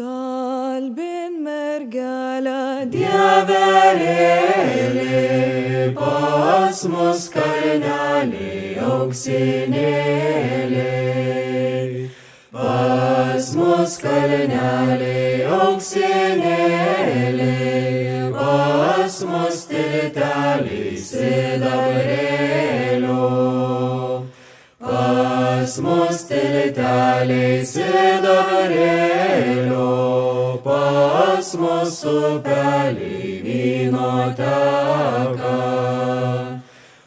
Kalbin mergelę Dieverėlį, pas mus kalnelį auksinėlį. Pas mus kalnelį auksinėlį, pas mus tiltelį sidabrėlio. Pas mus tiltelį sidabrėlio, pas mus upelį vyno teka.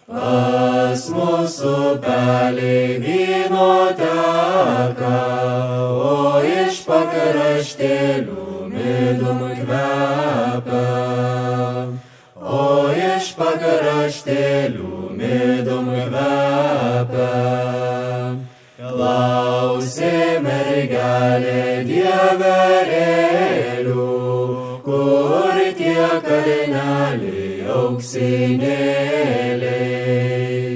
Pas mus upelį vyno teka, o iš pakraštėlių midum kvepia. O iš pakraštėlių midum kvepia. Klausė mergelė dieverėlių, kur tie kalneliai auksinėliai.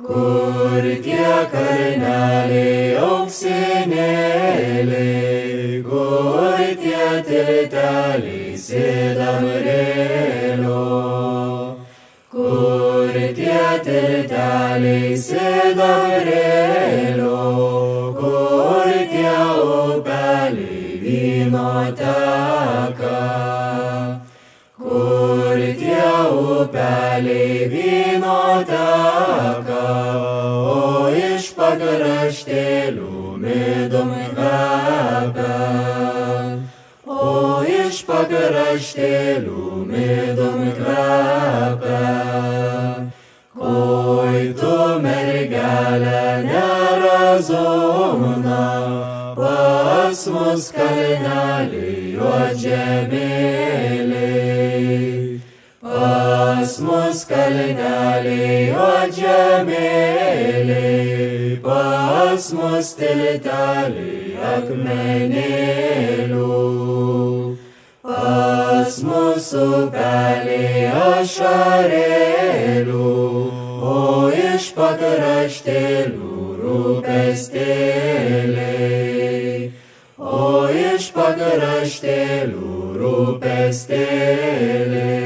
Kur tie kalneliai auksinėliai, kur tie tilteliai sidabrėlio. Kur tie tilteliai sidabrėlio, kur tie upeliai vyno teka. Kur tie upeliai vyno teka, o iš pakraštėlių midum kvepia. O iš pakraštėlių midum kvepia. Oi tu mergelė nerazumna, pas mus kalnelį juodžemėliai. Pas mus kalnelį juodžemėliai, pas mus tiltelį akmenėlių. Pas mus upelį ašarėlių, o iš pakraštėlių rūpestėliai. O iš pakraštėlių rūpestėliai.